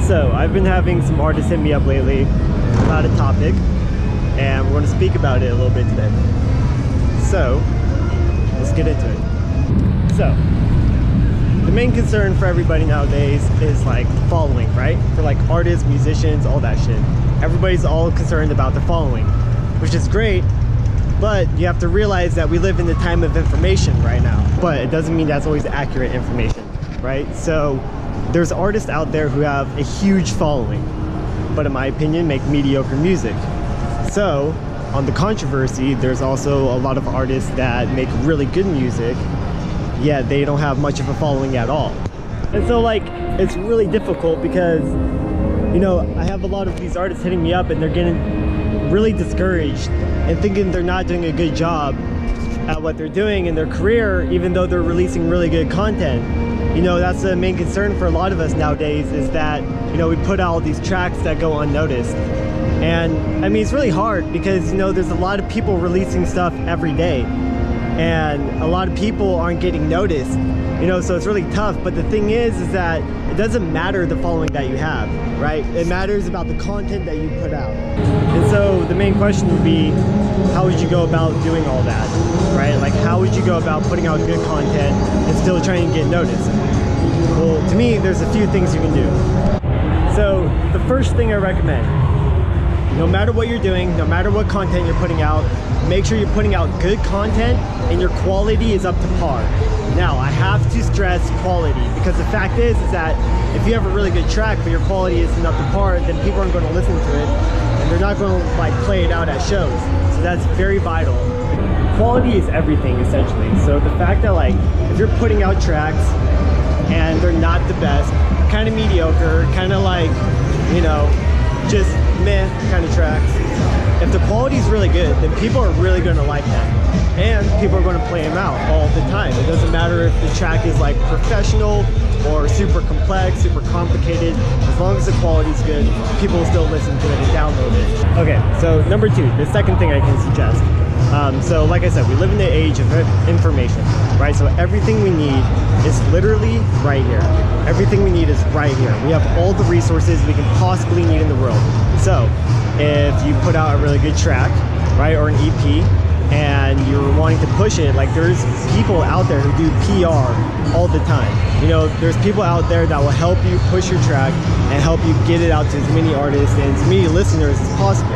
So I've been having some artists hit me up lately about a topic, and we're going to speak about it a little bit today. So let's get into it. So the main concern for everybody nowadays is like following, right? For like artists, musicians, all that shit. Everybody's all concerned about the following, which is great, but you have to realize that we live in the time of information right now. But it doesn't mean that's always accurate information, right? So there's artists out there who have a huge following, but in my opinion make mediocre music. So on the controversy, there's also a lot of artists that make really good music, yet they don't have much of a following at all. And so like it's really difficult because, you know, I have a lot of these artists hitting me up and they're getting really discouraged and thinking they're not doing a good job at what they're doing in their career, even though they're releasing really good content. You know, that's the main concern for a lot of us nowadays, is that, you know, we put out all these tracks that go unnoticed. And I mean, it's really hard because, you know, there's a lot of people releasing stuff every day and a lot of people aren't getting noticed, you know, so it's really tough. But the thing is that it doesn't matter the following that you have, right? It matters about the content that you put out. And so the main question would be, how would you go about doing all that, right? Like, how would you go about putting out good content and still trying to get noticed? Well, to me, there's a few things you can do. So the first thing I recommend, no matter what you're doing, no matter what content you're putting out, make sure you're putting out good content and your quality is up to par. Now, I have to stress quality, because the fact is that if you have a really good track but your quality isn't up to par, then people aren't going to listen to it and they're not going to like play it out at shows. So that's very vital. Quality is everything, essentially. So the fact that like if you're putting out tracks and they're not the best, kind of mediocre, kind of like, you know, just meh kind of tracks, if the quality is really good, then people are really going to like that. And people are going to play them out all the time. It doesn't matter if the track is like professional or super complex, super complicated. As long as the quality is good, people will still listen to it and download it. Okay, so number two, the second thing I can suggest. So like I said, we live in the age of information, right? So everything we need is literally right here. Everything we need is right here. We have all the resources we can possibly need in the world. So if you put out a really good track, right, or an EP, and you're wanting to push it, like there's people out there who do PR all the time. You know, there's people out there that will help you push your track and help you get it out to as many artists and as many listeners as possible.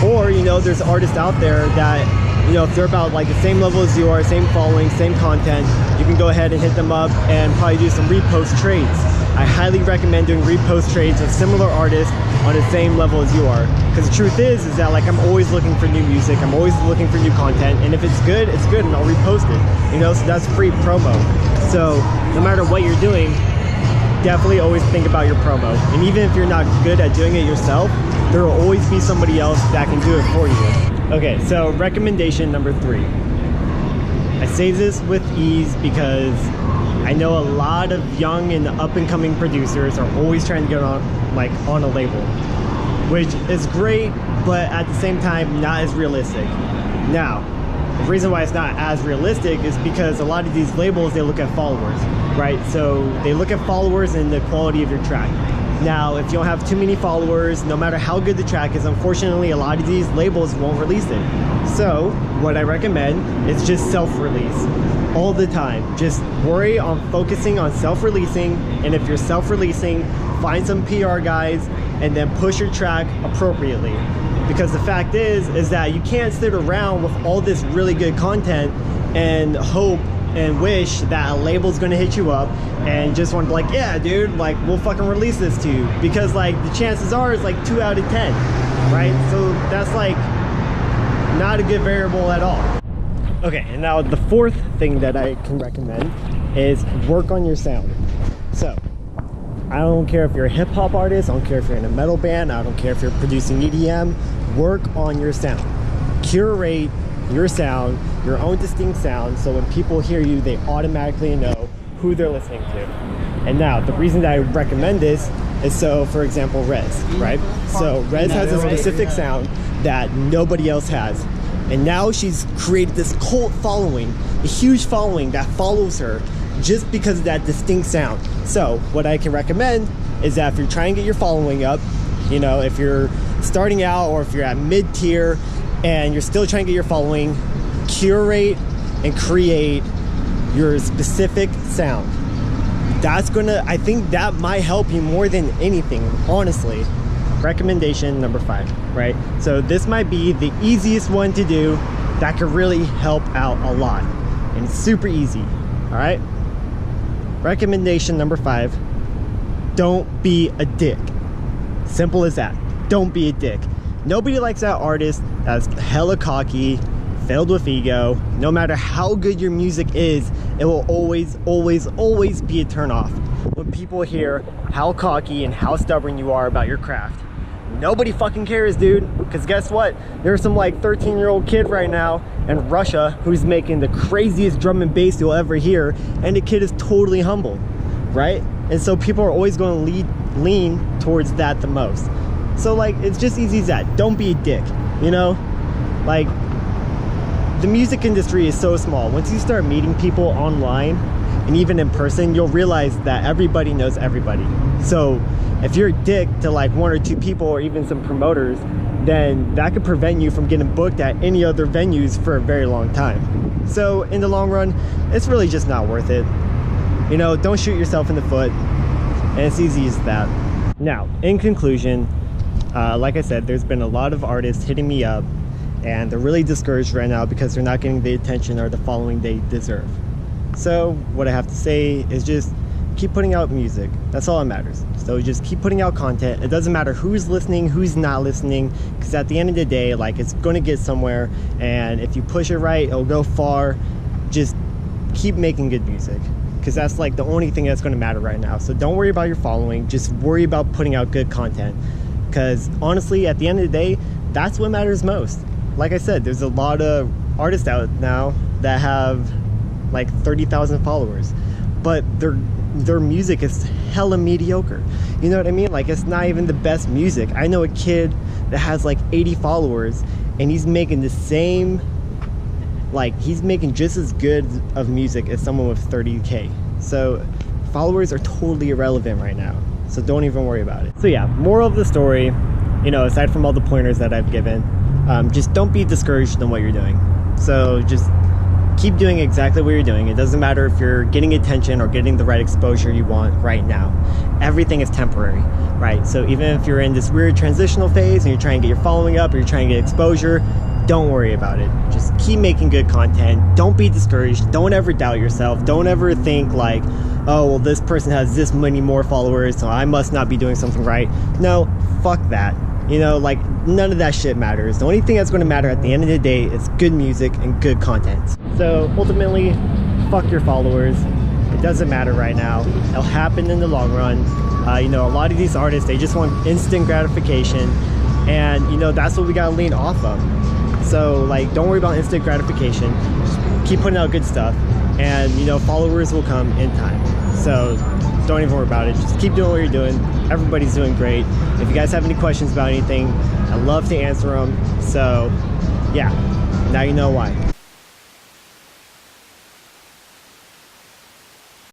Or, you know, there's artists out there that, you know, if they're about like the same level as you are, same following, same content, you can go ahead and hit them up and probably do some repost trades. I highly recommend doing repost trades with similar artists on the same level as you are. Because the truth is that like I'm always looking for new music, I'm always looking for new content, and if it's good and I'll repost it. You know, so that's free promo. So no matter what you're doing, definitely always think about your promo. And even if you're not good at doing it yourself, there will always be somebody else that can do it for you. Okay, so recommendation number 3. I say this with ease because I know a lot of young and up-and-coming producers are always trying to get on a label, which is great, but at the same time not as realistic. Now, the reason why it's not as realistic is because a lot of these labels, they look at followers, right? So they look at followers and the quality of your track. Now, if you don't have too many followers, no matter how good the track is, unfortunately, a lot of these labels won't release it. So what I recommend is just self-release all the time. Just worry on focusing on self-releasing, and if you're self-releasing, find some PR guys and then push your track appropriately. Because the fact is that you can't sit around with all this really good content and hope and wish that a label's gonna hit you up and just want to be like, yeah, dude, like we'll fucking release this to you, because like the chances are it's like 2 out of 10, right? So that's like not a good variable at all. Okay, and now the fourth thing that I can recommend is work on your sound. So I don't care if you're a hip-hop artist, I don't care if you're in a metal band, I don't care if you're producing EDM, work on your sound. Curate your sound, your own distinct sound, so when people hear you, they automatically know who they're listening to. And now, the reason that I recommend this is so, for example, Rez, right? So Rez has a specific sound that nobody else has. And now she's created this cult following, a huge following that follows her, just because of that distinct sound. So what I can recommend is that if you're trying to get your following up, you know, if you're starting out or if you're at mid-tier and you're still trying to get your following, curate and create your specific sound. That's gonna, I think that might help you more than anything, honestly. Recommendation number 5, right? So this might be the easiest one to do that could really help out a lot. And it's super easy, all right? Recommendation number 5, don't be a dick. Simple as that. Don't be a dick. Nobody likes that artist that's hella cocky, filled with ego. No matter how good your music is, it will always be a turn off when people hear how cocky and how stubborn you are about your craft. Nobody fucking cares, dude, because guess what? There's some like 13-year-old kid right now in Russia who's making the craziest drum and bass you'll ever hear, and the kid is totally humble, right? And so people are always going to lean towards that the most. So like, it's just easy as that. Don't be a dick, you know? Like, the music industry is so small. Once you start meeting people online and even in person, you'll realize that everybody knows everybody. So if you're a dick to like 1 or 2 people or even some promoters, then that could prevent you from getting booked at any other venues for a very long time. So in the long run, it's really just not worth it. You know, don't shoot yourself in the foot, and it's easy as that. Now, in conclusion, like I said, there's been a lot of artists hitting me up and they're really discouraged right now because they're not getting the attention or the following they deserve. So what I have to say is just keep putting out music. That's all that matters. So just keep putting out content. It doesn't matter who's listening, who's not listening, because at the end of the day, like, it's going to get somewhere, and if you push it right, it'll go far. Just keep making good music, because that's like the only thing that's going to matter right now. So don't worry about your following, just worry about putting out good content, because honestly, at the end of the day, that's what matters most. Like I said, there's a lot of artists out now that have like 30,000 followers, but their music is hella mediocre. You know what I mean? Like, it's not even the best music. I know a kid that has like 80 followers and he's making the same, like, he's making just as good of music as someone with 30K. So followers are totally irrelevant right now. So don't even worry about it. So yeah, moral of the story, you know, aside from all the pointers that I've given, just don't be discouraged in what you're doing. So just keep doing exactly what you're doing. It doesn't matter if you're getting attention or getting the right exposure you want right now. Everything is temporary, right? So even if you're in this weird transitional phase and you're trying to get your following up or you're trying to get exposure, don't worry about it. Just keep making good content. Don't be discouraged. Don't ever doubt yourself. Don't ever think like, oh, well, this person has this many more followers, so I must not be doing something right. No, fuck that. You know, like, none of that shit matters. The only thing that's going to matter at the end of the day is good music and good content. So ultimately, fuck your followers. It doesn't matter right now. It'll happen in the long run. You know, a lot of these artists, they just want instant gratification, and you know, that's what we gotta lean off of. So like, don't worry about instant gratification. Just keep putting out good stuff, and you know, followers will come in time. So don't even worry about it. Just keep doing what you're doing. Everybody's doing great. If you guys have any questions about anything, I'd love to answer them. So yeah, now you know why.